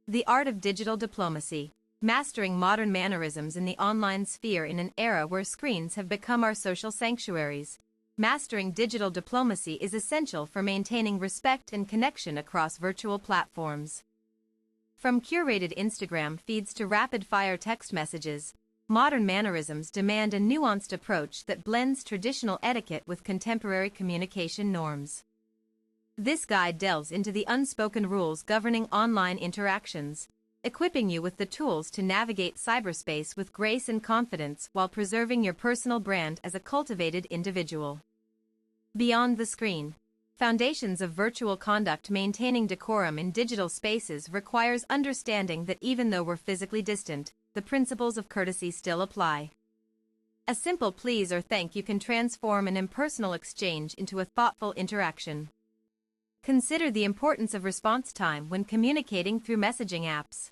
The art of digital diplomacy, mastering modern mannerisms in the online sphere in an era where screens have become our social sanctuaries. Mastering digital diplomacy is essential for maintaining respect and connection across virtual platforms. From curated Instagram feeds to rapid-fire text messages, modern mannerisms demand a nuanced approach that blends traditional etiquette with contemporary communication norms. This guide delves into the unspoken rules governing online interactions, equipping you with the tools to navigate cyberspace with grace and confidence while preserving your personal brand as a cultivated individual. Beyond the screen, foundations of virtual conduct. Maintaining decorum in digital spaces requires understanding that even though we're physically distant, the principles of courtesy still apply. A simple please or thank you can transform an impersonal exchange into a thoughtful interaction. Consider the importance of response time when communicating through messaging apps.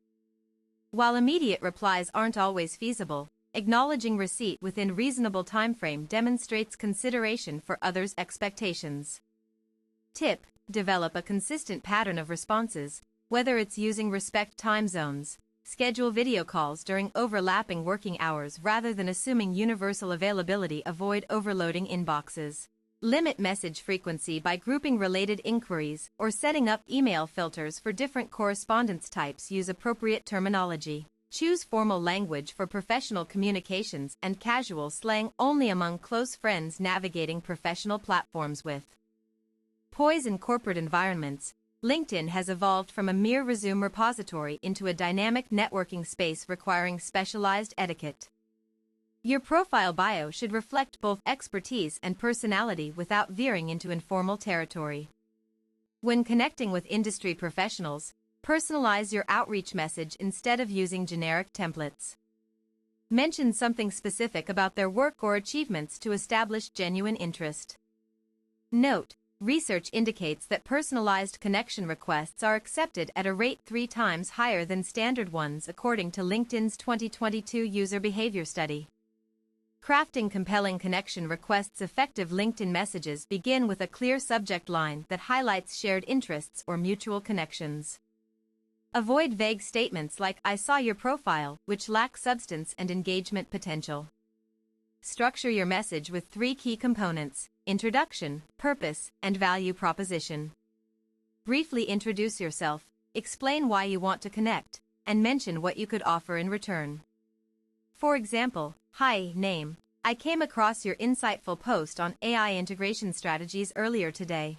While immediate replies aren't always feasible, acknowledging receipt within reasonable timeframe demonstrates consideration for others' expectations. Tip: develop a consistent pattern of responses, whether it's using respect time zones. Schedule video calls during overlapping working hours rather than assuming universal availability. Avoid overloading inboxes. Limit message frequency by grouping related inquiries or setting up email filters for different correspondence types. Use appropriate terminology. Choose formal language for professional communications and casual slang only among close friends. Navigating professional platforms with poise in corporate environments. LinkedIn has evolved from a mere resume repository into a dynamic networking space requiring specialized etiquette. Your profile bio should reflect both expertise and personality without veering into informal territory. When connecting with industry professionals, personalize your outreach message instead of using generic templates. Mention something specific about their work or achievements to establish genuine interest. Note: research indicates that personalized connection requests are accepted at a rate 3 times higher than standard ones according to LinkedIn's 2022 user behavior study. Crafting compelling connection requests. Effective LinkedIn messages begin with a clear subject line that highlights shared interests or mutual connections. Avoid vague statements like "I saw your profile," which lack substance and engagement potential. Structure your message with 3 key components: introduction, purpose, and value proposition. Briefly introduce yourself, explain why you want to connect, and mention what you could offer in return. For example, "Hi, name. I came across your insightful post on AI integration strategies earlier today.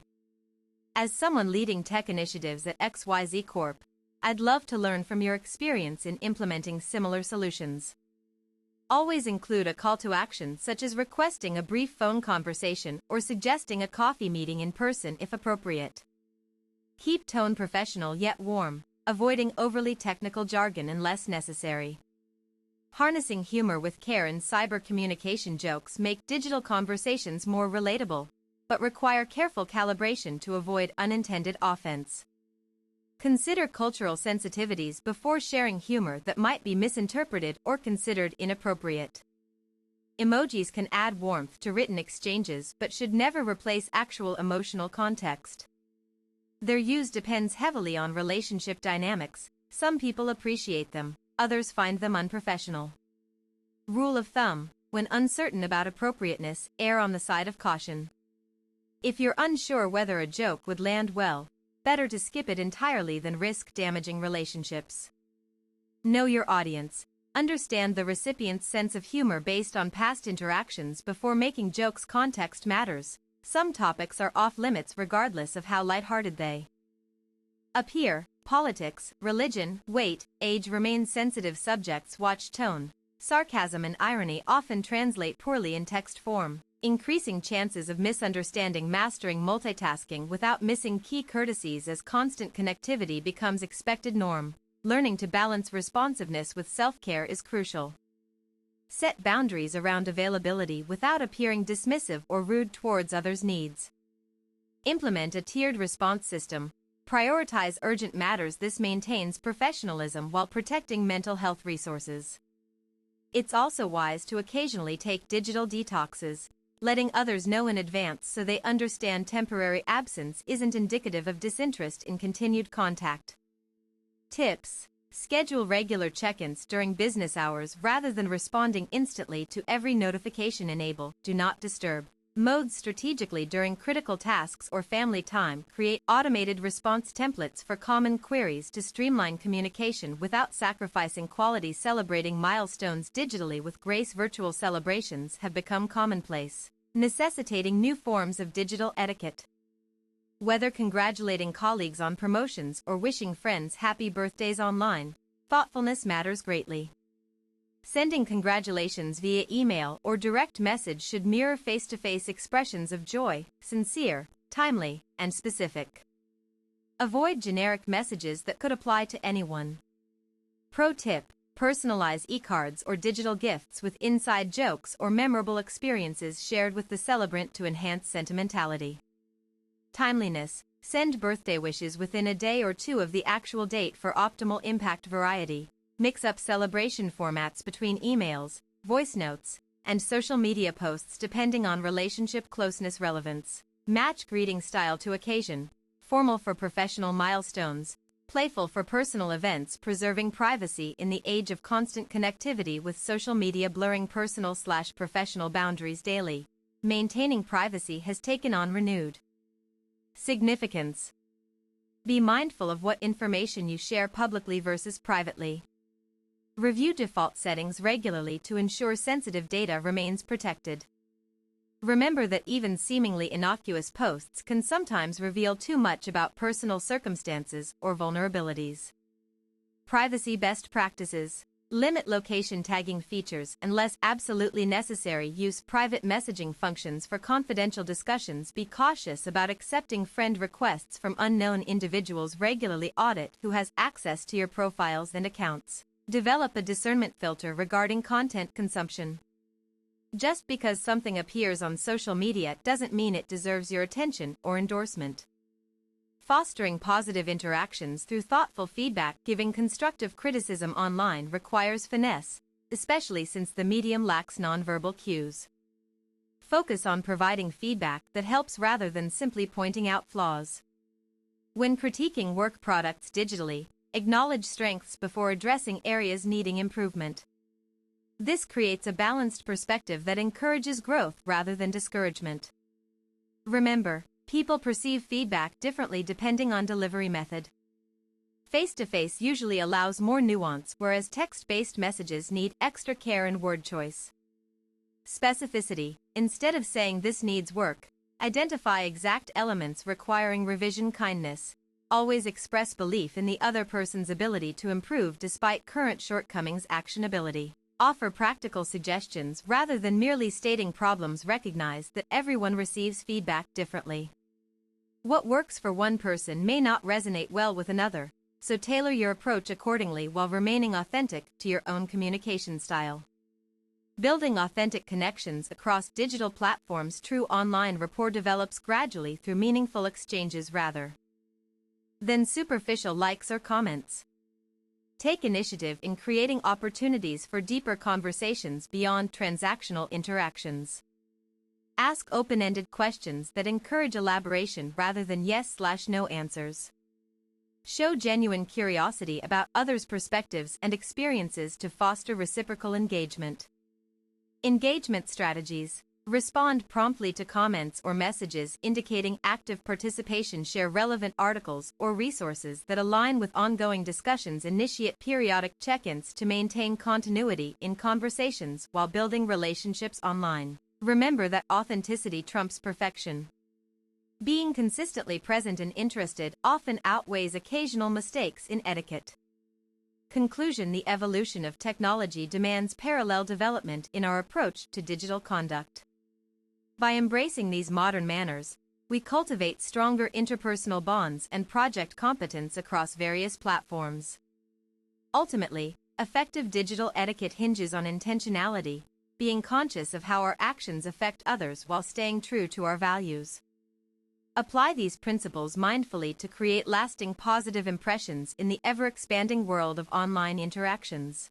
As someone leading tech initiatives at XYZ Corp, I'd love to learn from your experience in implementing similar solutions." Always include a call to action such as requesting a brief phone conversation or suggesting a coffee meeting in person if appropriate. Keep tone professional yet warm, avoiding overly technical jargon unless necessary. Harnessing humor with care in cyber communication. Jokes make digital conversations more relatable, but require careful calibration to avoid unintended offense. Consider cultural sensitivities before sharing humor that might be misinterpreted or considered inappropriate. Emojis can add warmth to written exchanges but should never replace actual emotional context. Their use depends heavily on relationship dynamics. Some people appreciate them, others find them unprofessional. Rule of thumb: when uncertain about appropriateness, err on the side of caution. If you're unsure whether a joke would land well, better to skip it entirely than risk damaging relationships. Know your audience. Understand the recipient's sense of humor based on past interactions before making jokes. Context matters. Some topics are off limits regardless of how lighthearted they appear. Politics, religion, weight, age remain sensitive subjects. Watch tone. Sarcasm and irony often translate poorly in text form, increasing chances of misunderstanding. Mastering multitasking without missing key courtesies. As constant connectivity becomes expected norm, learning to balance responsiveness with self-care is crucial. Set boundaries around availability without appearing dismissive or rude towards others' needs. Implement a tiered response system. Prioritize urgent matters. This maintains professionalism while protecting mental health resources. It's also wise to occasionally take digital detoxes. Letting others know in advance so they understand temporary absence isn't indicative of disinterest in continued contact. Tips: schedule regular check-ins during business hours rather than responding instantly to every notification. Enable Do Not Disturb modes strategically during critical tasks or family time. Create automated response templates for common queries to streamline communication without sacrificing quality. Celebrating milestones digitally with grace. Virtual celebrations have become commonplace, necessitating new forms of digital etiquette. Whether congratulating colleagues on promotions or wishing friends happy birthdays online, thoughtfulness matters greatly. Sending congratulations via email or direct message should mirror face-to-face expressions of joy, sincere, timely, and specific. Avoid generic messages that could apply to anyone. Pro tip: personalize e-cards or digital gifts with inside jokes or memorable experiences shared with the celebrant to enhance sentimentality. Timeliness: send birthday wishes within a day or two of the actual date for optimal impact. Variety: mix up celebration formats between emails, voice notes, and social media posts depending on relationship closeness. Relevance: match greeting style to occasion, formal for professional milestones, playful for personal events. Preserving privacy in the age of constant connectivity with social media. Blurring personal/professional boundaries daily. Maintaining privacy has taken on renewed significance. Be mindful of what information you share publicly versus privately. Review default settings regularly to ensure sensitive data remains protected. Remember that even seemingly innocuous posts can sometimes reveal too much about personal circumstances or vulnerabilities. Privacy best practices: limit location tagging features unless absolutely necessary. Use private messaging functions for confidential discussions. Be cautious about accepting friend requests from unknown individuals. Regularly audit who has access to your profiles and accounts. Develop a discernment filter regarding content consumption. Just because something appears on social media doesn't mean it deserves your attention or endorsement. Fostering positive interactions through thoughtful feedback. Giving constructive criticism online requires finesse, especially since the medium lacks nonverbal cues. Focus on providing feedback that helps rather than simply pointing out flaws. When critiquing work products digitally, acknowledge strengths before addressing areas needing improvement. This creates a balanced perspective that encourages growth rather than discouragement. Remember, people perceive feedback differently depending on delivery method. Face-to-face usually allows more nuance, whereas text-based messages need extra care and word choice. Specificity: instead of saying "this needs work," identify exact elements requiring revision. Kindness: always express belief in the other person's ability to improve despite current shortcomings. Actionability: offer practical suggestions rather than merely stating problems. Recognize that everyone receives feedback differently. What works for one person may not resonate well with another, so tailor your approach accordingly while remaining authentic to your own communication style. Building authentic connections across digital platforms. True online rapport develops gradually through meaningful exchanges rather than superficial likes or comments. Take initiative in creating opportunities for deeper conversations beyond transactional interactions. Ask open-ended questions that encourage elaboration rather than yes/no answers. Show genuine curiosity about others' perspectives and experiences to foster reciprocal engagement. Engagement strategies: respond promptly to comments or messages indicating active participation. Share relevant articles or resources that align with ongoing discussions. Initiate periodic check-ins to maintain continuity in conversations while building relationships online. Remember that authenticity trumps perfection. Being consistently present and interested often outweighs occasional mistakes in etiquette. Conclusion: the evolution of technology demands parallel development in our approach to digital conduct. By embracing these modern manners, we cultivate stronger interpersonal bonds and project competence across various platforms. Ultimately, effective digital etiquette hinges on intentionality, being conscious of how our actions affect others while staying true to our values. Apply these principles mindfully to create lasting positive impressions in the ever-expanding world of online interactions.